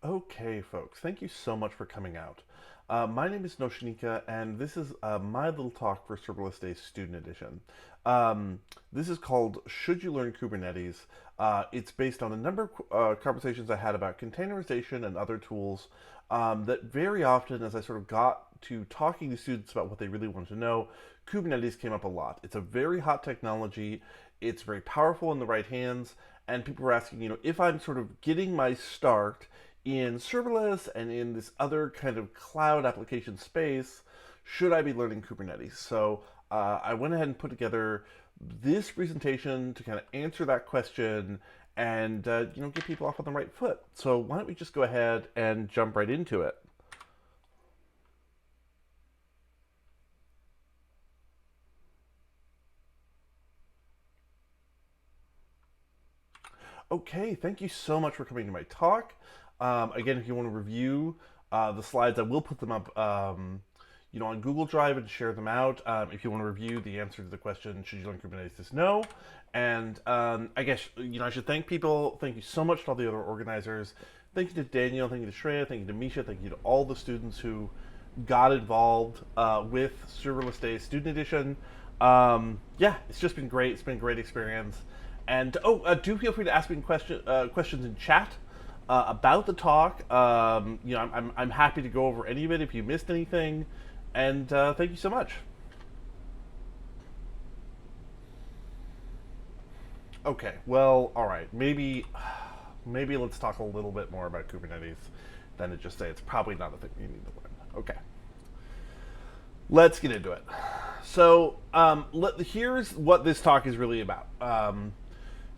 Okay, folks, thank you so much for coming out. My name is Nočnica, and this is my little talk for Serverless Day Student Edition. This is called Should You Learn Kubernetes? It's based on a number of conversations I had about containerization and other tools that very often, as I sort of got to talking to students about what they really wanted to know, Kubernetes came up a lot. It's a very hot technology. It's very powerful in the right hands, and people were asking, if I'm sort of getting my start in serverless and in this other kind of cloud application space, should I be learning Kubernetes? So I went ahead and put together this presentation to kind of answer that question and get people off on the right foot. So why don't we just go ahead and jump right into it? Okay, thank you so much for coming to my talk. Again, if you want to review the slides, I will put them up, on Google Drive and share them out. If you want to review the answer to the question, should you learn Kubernetes, is no. And I guess, I should thank people. Thank you so much to all the other organizers. Thank you to Daniel, thank you to Shreya, thank you to Misha, thank you to all the students who got involved with Serverless Day Student Edition. It's just been great. It's been a great experience. And do feel free to ask me questions in chat about the talk. I'm happy to go over any of it if you missed anything. And thank you so much. Okay, well, all right. Maybe let's talk a little bit more about Kubernetes than to just say it's probably not a thing you need to learn. Okay, let's get into it. So here's what this talk is really about.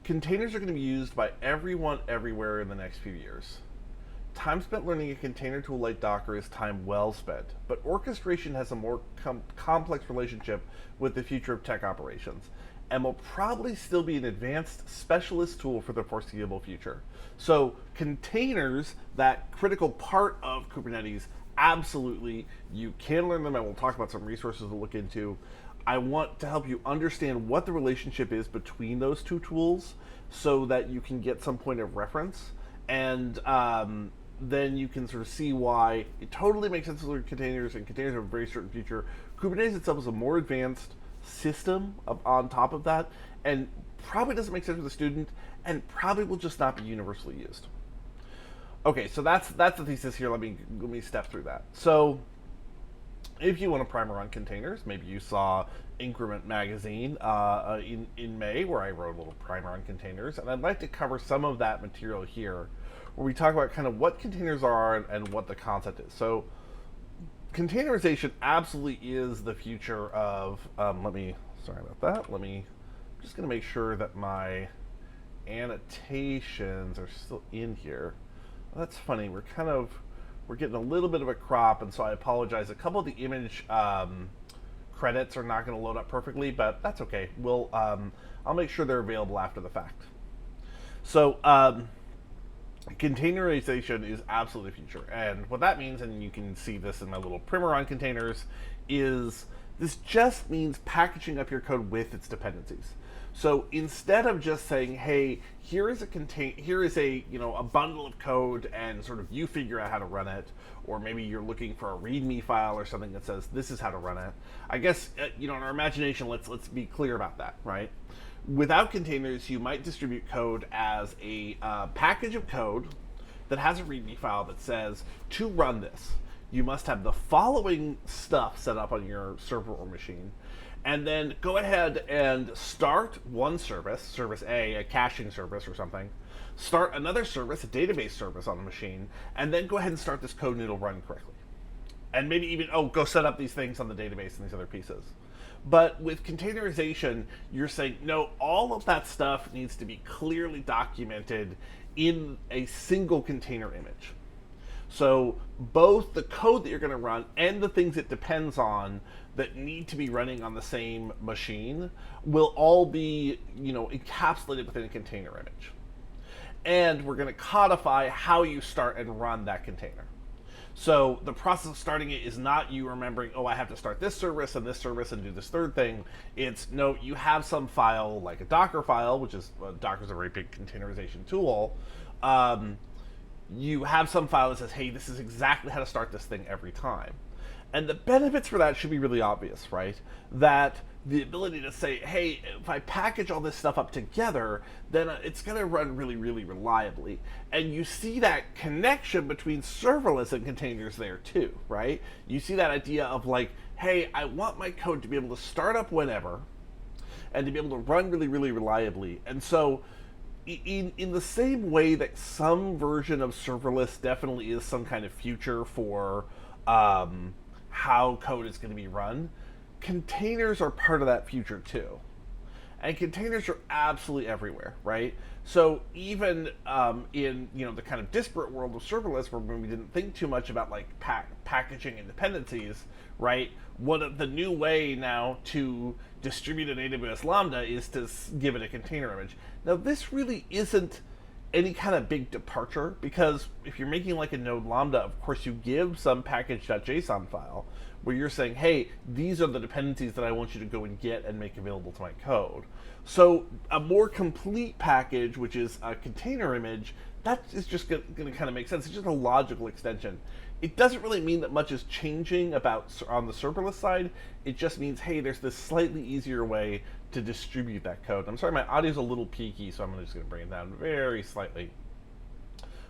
Containers are going to be used by everyone everywhere in the next few years. Time spent learning a container tool like Docker is time well spent, but orchestration has a more complex relationship with the future of tech operations and will probably still be an advanced specialist tool for the foreseeable future. So containers, that critical part of Kubernetes, absolutely, you can learn them, and we'll talk about some resources to look into. I want to help you understand what the relationship is between those two tools so that you can get some point of reference, and then you can sort of see why it totally makes sense to learn containers, and containers have a very certain future. Kubernetes itself is a more advanced system on top of that, and probably doesn't make sense for the student, and probably will just not be universally used. Okay, so that's the thesis here. Let me step through that. So if you want a primer on containers, maybe you saw Increment magazine in May, where I wrote a little primer on containers, and I'd like to cover some of that material here, where we talk about kind of what containers are and what the concept is. So containerization absolutely is the future of, I'm just going to make sure that my annotations are still in here. Well, that's funny, we're getting a little bit of a crop, and so I apologize. A couple of the image credits are not going to load up perfectly, but that's okay. I'll make sure they're available after the fact. So containerization is absolutely the future, and what that means, and you can see this in my little primer on containers, is this just means packaging up your code with its dependencies. So instead of just saying, "Hey, here is a bundle of code, and sort of you figure out how to run it," or maybe you're looking for a README file or something that says this is how to run it. I guess in our imagination, let's be clear about that, right? Without containers, you might distribute code as a package of code that has a README file that says, to run this, you must have the following stuff set up on your server or machine, and then go ahead and start one service, service A, caching service or something, start another service, a database service on the machine, and then go ahead and start this code and it'll run correctly. And maybe even, go set up these things on the database and these other pieces. But with containerization, you're saying, no, all of that stuff needs to be clearly documented in a single container image. So both the code that you're going to run and the things it depends on that need to be running on the same machine will all be, encapsulated within a container image. And we're going to codify how you start and run that container. So the process of starting it is not you remembering, I have to start this service and do this third thing. It's, no, you have some file, like a Docker file, which is, Docker's a very big containerization tool, you have some file that says, hey, this is exactly how to start this thing every time. And the benefits for that should be really obvious, right? That the ability to say, hey, if I package all this stuff up together, then it's going to run really, really reliably. And you see that connection between serverless and containers there too, right? You see that idea of like, hey, I want my code to be able to start up whenever and to be able to run really, really reliably. And so in the same way that some version of serverless definitely is some kind of future for how code is going to be run, containers are part of that future too. And containers are absolutely everywhere, right? So even in the kind of disparate world of serverless, where we didn't think too much about like packaging and dependencies, right? One of the new way now to distribute an AWS Lambda is to give it a container image. Now this really isn't any kind of big departure, because if you're making like a node Lambda, of course you give some package.json file where you're saying, hey, these are the dependencies that I want you to go and get and make available to my code. So a more complete package, which is a container image, that is just going to kind of make sense. It's just a logical extension. It doesn't really mean that much is changing about on the serverless side. It just means, hey, there's this slightly easier way to distribute that code. I'm sorry, my audio's a little peaky, so I'm just going to bring it down very slightly.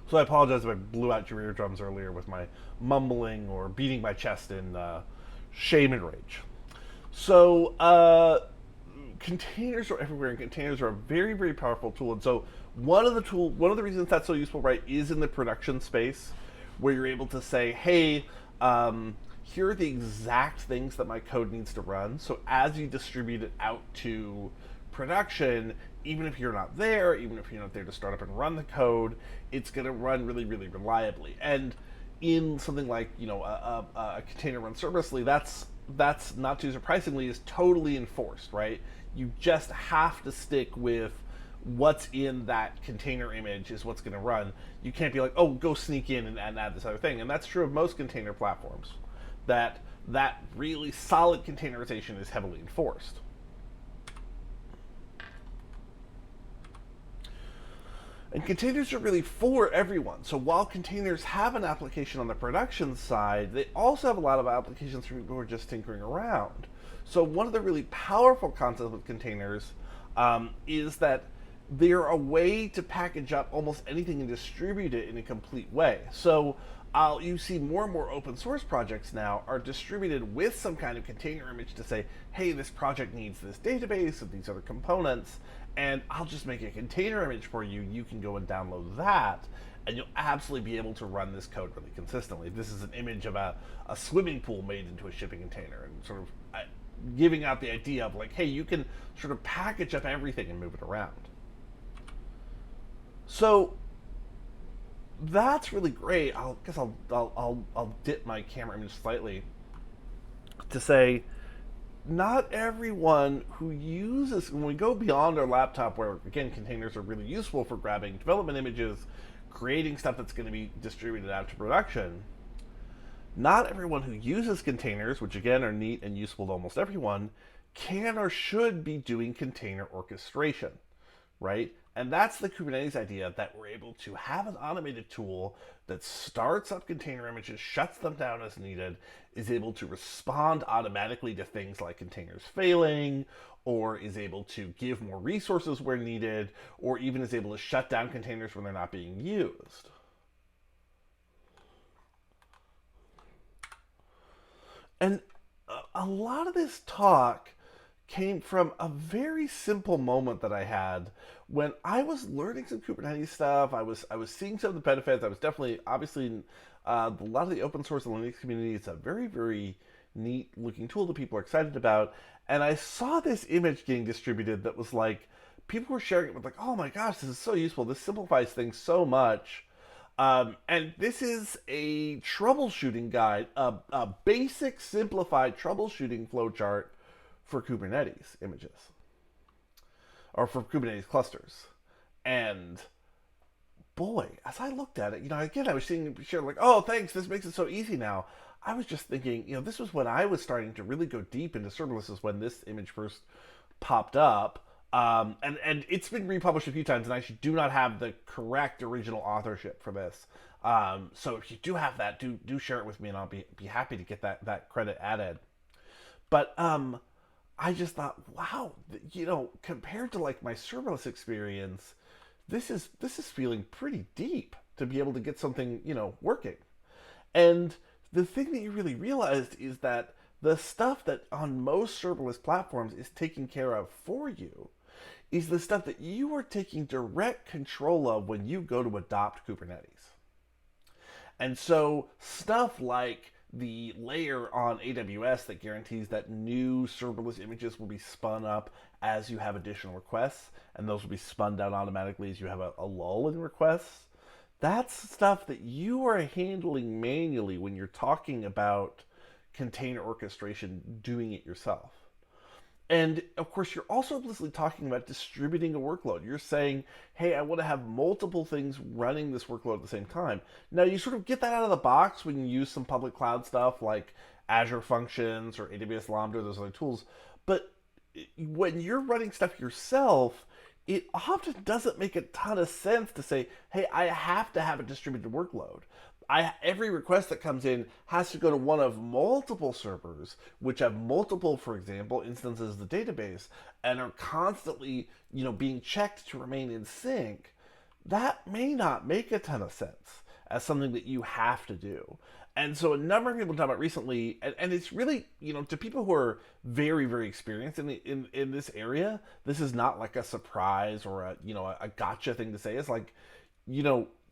So I apologize if I blew out your eardrums earlier with my mumbling or beating my chest in shame and rage. So containers are everywhere, and containers are a very, very powerful tool. And so one of the reasons that's so useful, right, is in the production space, where you're able to say, hey, here are the exact things that my code needs to run. So as you distribute it out to production, even if you're not there, even if you're not there to start up and run the code, it's going to run really, really reliably. And in something like a container run serverlessly, that's not too surprisingly is totally enforced, right? You just have to stick with what's in that container image is what's going to run. You can't be like, oh, go sneak in and add this other thing. And that's true of most container platforms, that really solid containerization is heavily enforced. And containers are really for everyone. So while containers have an application on the production side, they also have a lot of applications for people who are just tinkering around. So one of the really powerful concepts with containers is that they're a way to package up almost anything and distribute it in a complete way. So you see more and more open source projects now are distributed with some kind of container image to say, hey, this project needs this database and these other components, and I'll just make a container image for you. You can go and download that, and you'll absolutely be able to run this code really consistently. This is an image of a swimming pool made into a shipping container, and sort of giving out the idea of like, hey, you can sort of package up everything and move it around. So that's really great. I guess I'll dip my camera image slightly to say, not everyone who uses, when we go beyond our laptop, where again containers are really useful for grabbing development images, creating stuff that's going to be distributed out to production, not everyone who uses containers, which again are neat and useful to almost everyone, can or should be doing container orchestration, right? And that's the Kubernetes idea, that we're able to have an automated tool that starts up container images, shuts them down as needed, is able to respond automatically to things like containers failing, or is able to give more resources where needed, or even is able to shut down containers when they're not being used. And a lot of this talk came from a very simple moment that I had when I was learning some Kubernetes stuff. I was seeing some of the benefits. I was definitely, obviously, a lot of the open source and Linux community, it's a very, very neat looking tool that people are excited about. And I saw this image getting distributed that was like, people were sharing it with like, oh my gosh, this is so useful. This simplifies things so much. And this is a troubleshooting guide, a basic simplified troubleshooting flowchart for Kubernetes images, or for Kubernetes clusters. And boy, as I looked at it, again, I was seeing share like, oh, thanks, this makes it so easy now. I was just thinking, this was when I was starting to really go deep into serverless, is when this image first popped up. And it's been republished a few times, and I actually do not have the correct original authorship for this. So if you do have that, do share it with me, and I'll be happy to get that credit added. But I just thought, wow, compared to like my serverless experience, this is feeling pretty deep to be able to get something working. And the thing that you really realized is that the stuff that on most serverless platforms is taken care of for you is the stuff that you are taking direct control of when you go to adopt Kubernetes. And so stuff like the layer on AWS that guarantees that new serverless images will be spun up as you have additional requests, and those will be spun down automatically as you have a lull in requests. That's stuff that you are handling manually when you're talking about container orchestration, doing it yourself. And of course, you're also implicitly talking about distributing a workload. You're saying, hey, I want to have multiple things running this workload at the same time. Now, you sort of get that out of the box when you use some public cloud stuff like Azure Functions or AWS Lambda, those other tools. But when you're running stuff yourself, it often doesn't make a ton of sense to say, hey, I have to have a distributed workload. Every request that comes in has to go to one of multiple servers, which have multiple, for example, instances of the database, and are constantly, being checked to remain in sync. That may not make a ton of sense as something that you have to do. And so a number of people talk about recently, and it's really, to people who are very, very experienced in this area, this is not like a surprise or a gotcha thing to say. It's like,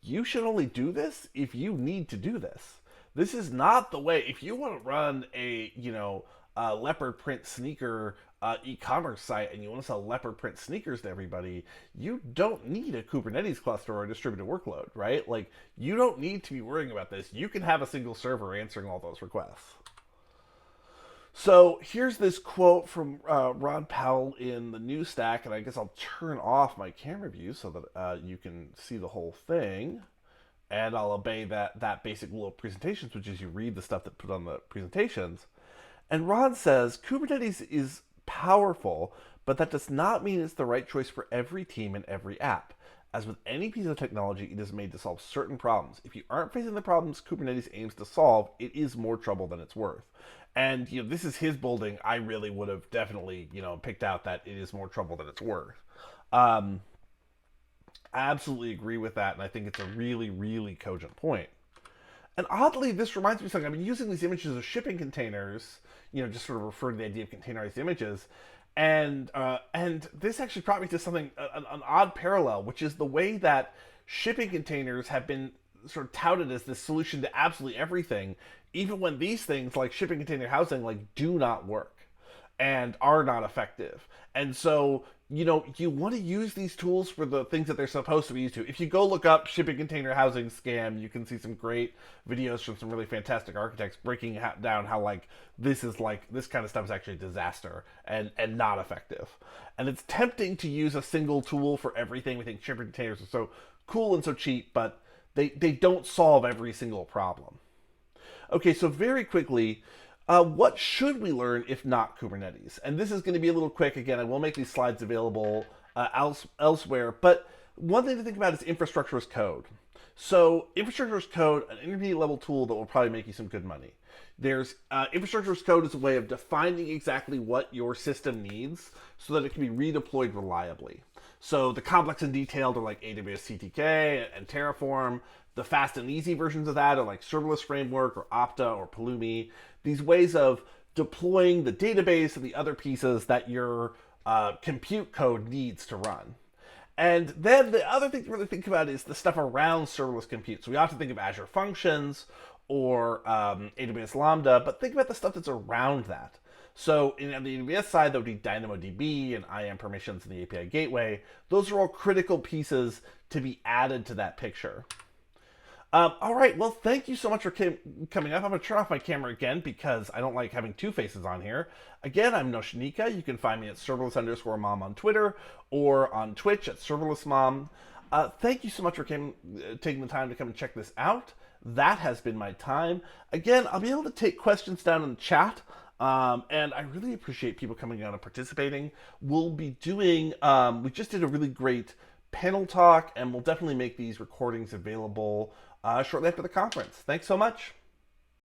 you should only do this if you need to do this. This is not the way. If you want to run a leopard print sneaker e-commerce site and you want to sell leopard print sneakers to everybody, you don't need a Kubernetes cluster or a distributed workload, right? Like, you don't need to be worrying about this. You can have a single server answering all those requests. So here's this quote from Ron Powell in the new stack, and I guess I'll turn off my camera view so that you can see the whole thing, and I'll obey that basic little presentations, which is you read the stuff that put on the presentations. And Ron says, Kubernetes is powerful, but that does not mean it's the right choice for every team and every app. As with any piece of technology, it is made to solve certain problems. If you aren't facing the problems Kubernetes aims to solve, it is more trouble than it's worth. And this is his building. I really would have definitely picked out that it is more trouble than it's worth. I absolutely agree with that, and I think it's a really, really cogent point. And oddly, this reminds me of something. I've been using these images as shipping containers, just sort of refer to the idea of containerized images. And this actually brought me to something, an odd parallel, which is the way that shipping containers have been sort of touted as the solution to absolutely everything, even when these things like shipping container housing do not work and are not effective. And so, you want to use these tools for the things that they're supposed to be used to. If you go look up shipping container housing scam, you can see some great videos from some really fantastic architects breaking down how this kind of stuff is actually a disaster and not effective. And it's tempting to use a single tool for everything. We think shipping containers are so cool and so cheap, but they don't solve every single problem. Okay, so very quickly, what should we learn if not Kubernetes? And this is going to be a little quick. Again, I will make these slides available elsewhere. But one thing to think about is infrastructure as code. So infrastructure as code, an intermediate level tool that will probably make you some good money. There's infrastructure as code is a way of defining exactly what your system needs so that it can be redeployed reliably. So the complex and detailed are like AWS CTK and Terraform. The fast and easy versions of that are like Serverless Framework or Opta or Pulumi. These ways of deploying the database and the other pieces that your compute code needs to run. And then the other thing to really think about is the stuff around serverless compute. So we often think of Azure Functions or AWS Lambda, but think about the stuff that's around that. So on the AWS side, that would be DynamoDB and IAM permissions and the API gateway. Those are all critical pieces to be added to that picture. All right, well, thank you so much for coming up. I'm going to turn off my camera again because I don't like having two faces on here. Again, I'm Nočnica. You can find me at serverless_mom on Twitter or on Twitch at Serverless Mom. Thank you so much for taking the time to come and check this out. That has been my time. Again, I'll be able to take questions down in the chat. And I really appreciate people coming out and participating. We'll be doing, we just did a really great panel talk, and we'll definitely make these recordings available shortly after the conference. Thanks so much.